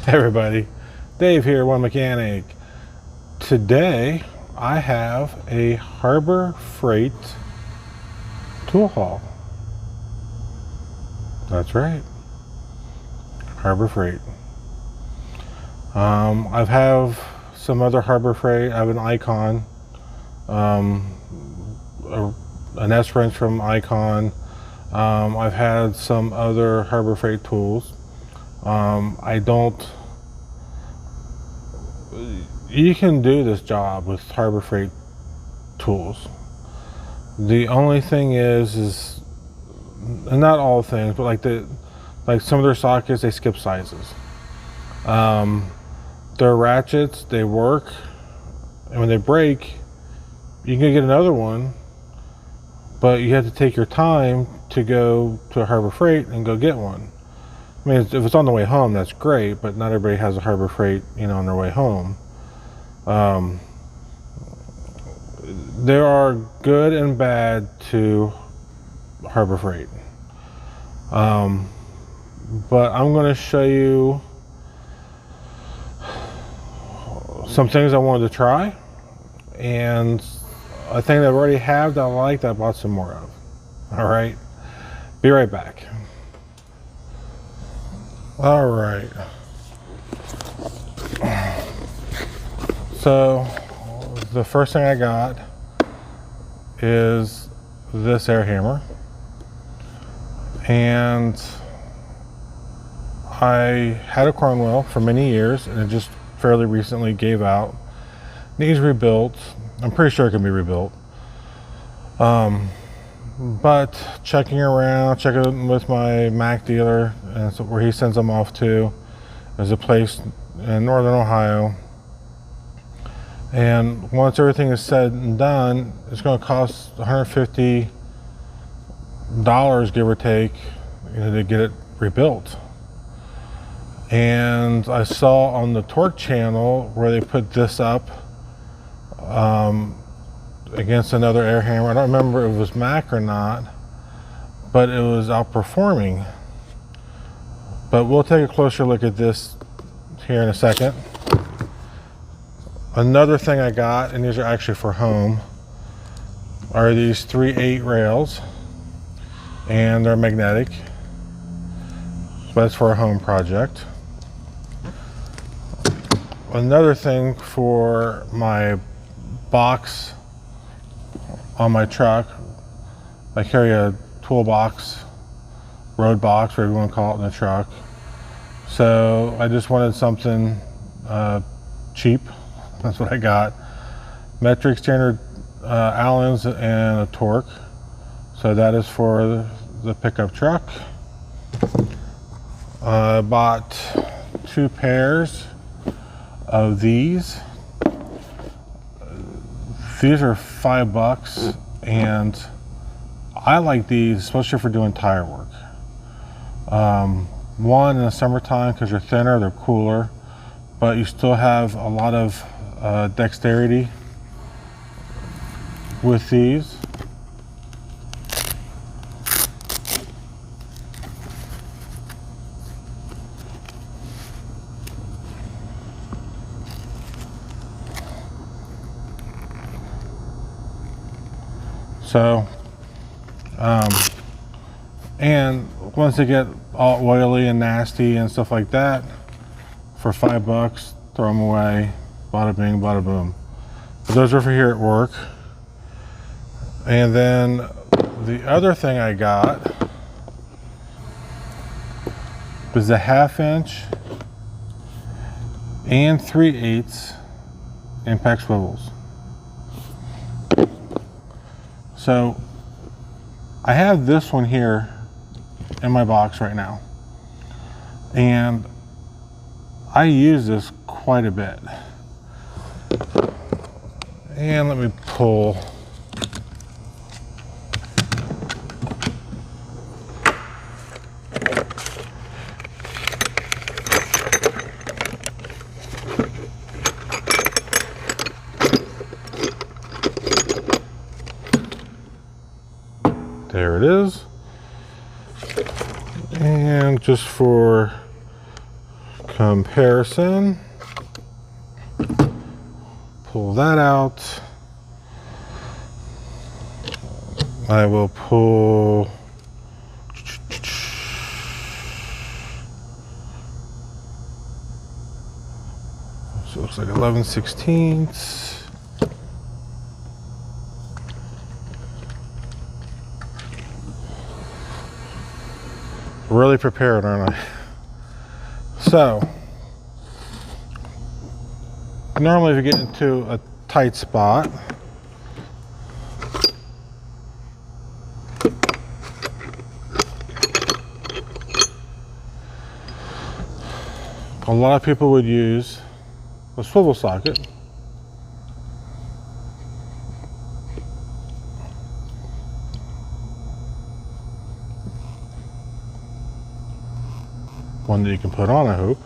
Hey everybody, Dave here, One Mechanic. Today I have a Harbor Freight tool haul. That's right, Harbor Freight. I've have some other Harbor Freight. I have an Icon, an S-wrench from Icon. I've had some other Harbor Freight tools. You can do this job with Harbor Freight tools. The only thing is and not all things, but like some of their sockets, they skip sizes. Their ratchets, they work, and when they break, you can get another one, but you have to take your time to go to a Harbor Freight and go get one. I mean, if it's on the way home, that's great, but not everybody has a Harbor Freight, on their way home. There are good and bad to Harbor Freight. But I'm going to show you some things I wanted to try, and a thing that I already have that I like that I bought some more of. All right, be right back. All right. So the first thing I got is this air hammer, and I had a Cornwell for many years, and it just fairly recently gave out. Needs rebuilt. I'm pretty sure it can be rebuilt. But checking with my Mac dealer, and so where he sends them off to, is a place in northern Ohio. And once everything is said and done, it's going to cost $150, give or take, to get it rebuilt. And I saw on the Torque channel where they put this up against another air hammer. I don't remember if it was Mac or not, but it was outperforming. But we'll take a closer look at this here in a second. Another thing I got, and these are actually for home, are these 3/8 rails, and they're magnetic. So that's for a home project. Another thing for my box on my truck, I carry a toolbox, road box, whatever you want to call it, in the truck. So I just wanted something cheap. That's what I got. Metric standard Allens and a Torque. So that is for the pickup truck. I bought 2 pairs of these. These are $5, and I like these, especially for doing tire work. One, in the summertime, because they're thinner, they're cooler, but you still have a lot of dexterity with these. So, and once they get all oily and nasty and stuff like that, for $5, throw them away. Bada bing, bada boom. But those are for here at work. And then the other thing I got was a 1/2 inch and 3/8 impact swivels. So I have this one here in my box right now, and I use this quite a bit. And let me pull. There it is. And just for comparison. Pull that out. I will pull so it looks like 11/16. Really prepared, aren't I? So normally if you get into a tight spot, a lot of people would use a swivel socket. One that you can put on, I hope.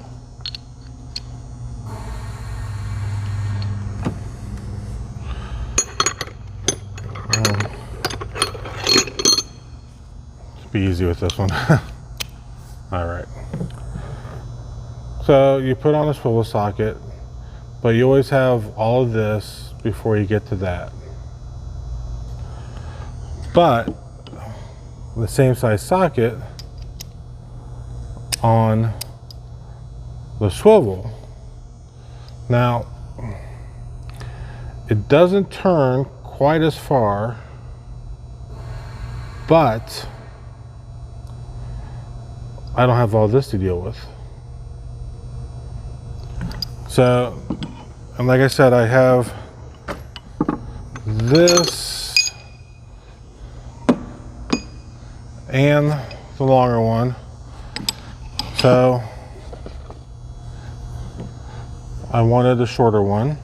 Let's be easy with this one. All right. So you put on a swivel socket, but you always have all of this before you get to that. But the same size socket on the swivel. Now, it doesn't turn quite as far, but I don't have all this to deal with. So, and like I said, I have this and the longer one. So I wanted the shorter one.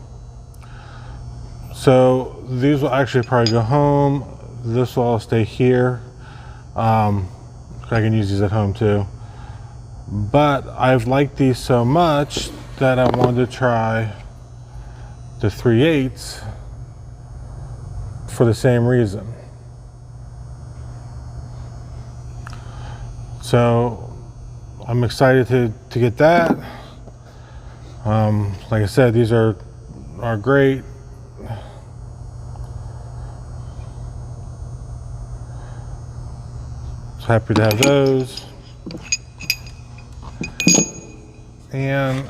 So these will actually probably go home. This will all stay here. I can use these at home too. But I've liked these so much that I wanted to try the 3/8 for the same reason. So I'm excited to get that. Like I said, these are great. So happy to have those. And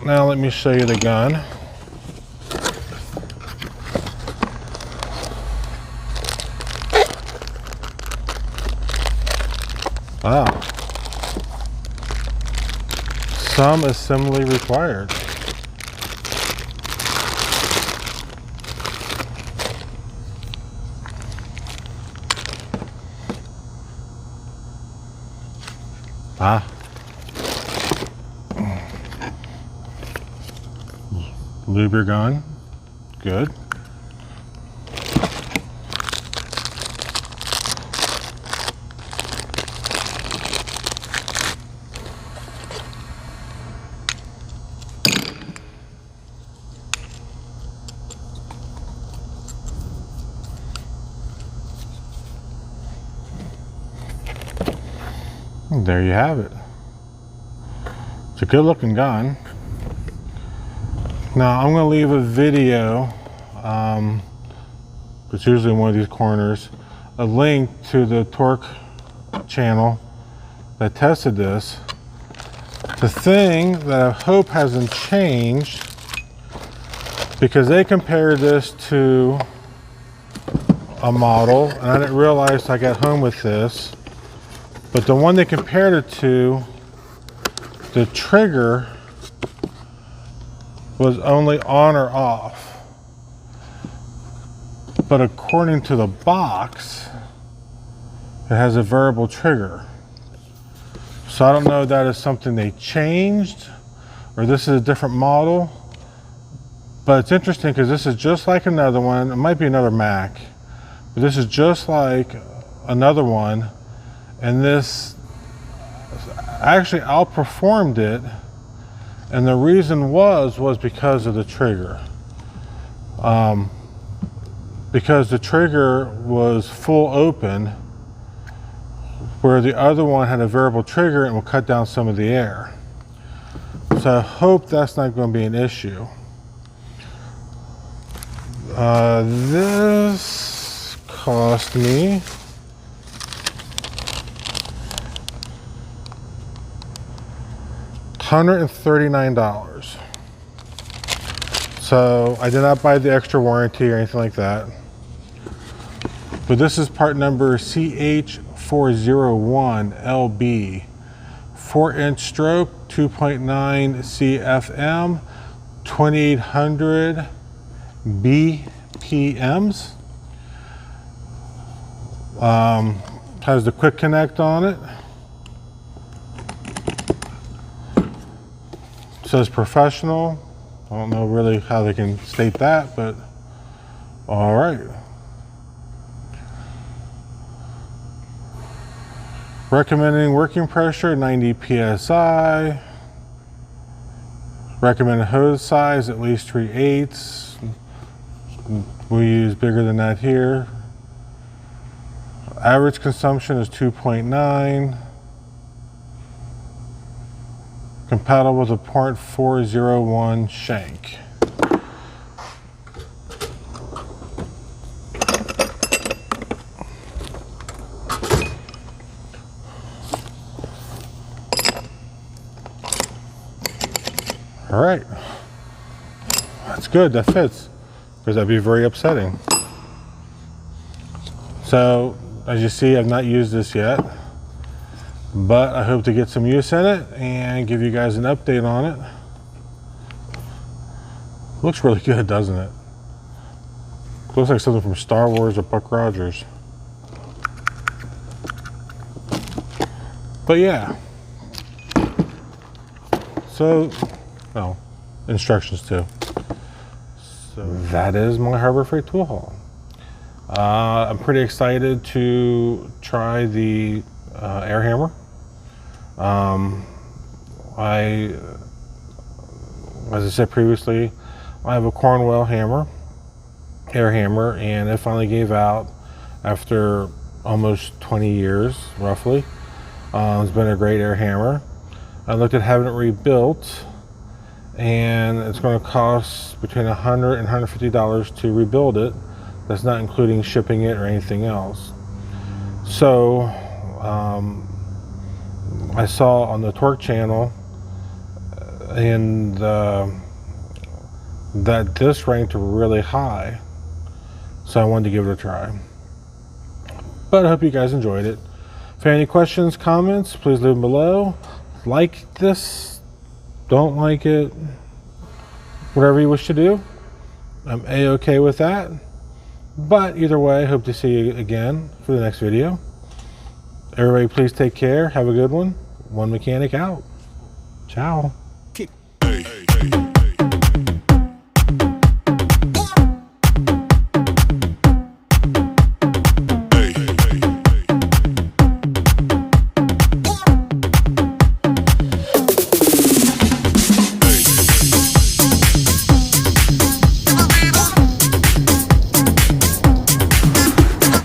now let me show you the gun. Ah. Some assembly required. Ah. Lube your gun. Good. And there you have it. It's a good looking gun. Now I'm going to leave a video, it's usually in one of these corners, a link to the Torque channel that tested this. The thing that I hope hasn't changed, because they compared this to a model, and I didn't realize I got home with this, but the one they compared it to, the trigger was only on or off. But according to the box, it has a variable trigger. So I don't know if that is something they changed or this is a different model. But it's interesting because this is just like another one. It might be another Mac, but this is just like another one. And this actually outperformed it. And the reason was because of the trigger. Because the trigger was full open, where the other one had a variable trigger and will cut down some of the air. So I hope that's not going to be an issue. This cost me $139. So I did not buy the extra warranty or anything like that. But this is part number CH401LB. 4-inch stroke, 2.9 CFM, 2800 BPMs. Has the quick connect on it. Says professional. I don't know really how they can state that, but all right. Recommending working pressure 90 psi. Recommended hose size at least 3/8. We use bigger than that here. Average consumption is 2.9. Compatible with a .401 shank. All right, that's good, that fits, because that'd be very upsetting. So, as you see, I've not used this yet, but I hope to get some use in it and give you guys an update on it. Looks really good, doesn't it? Looks like something from Star Wars or Buck Rogers. But yeah. So, well, instructions too. So that is my Harbor Freight tool haul. I'm pretty excited to try the air hammer. As I said previously, I have a Cornwell hammer, air hammer, and it finally gave out after almost 20 years, roughly. It's been a great air hammer. I looked at having it rebuilt, and it's going to cost between $100 and $150 to rebuild it. That's not including shipping it or anything else. So I saw on the Torque channel and that this ranked really high, so I wanted to give it a try. But I hope you guys enjoyed it. If you have any questions, comments, please leave them below. Like this, don't like it, whatever you wish to do. I'm a-okay with that. But either way, I hope to see you again for the next video. Everybody please take care, have a good one. One Mechanic out. Ciao.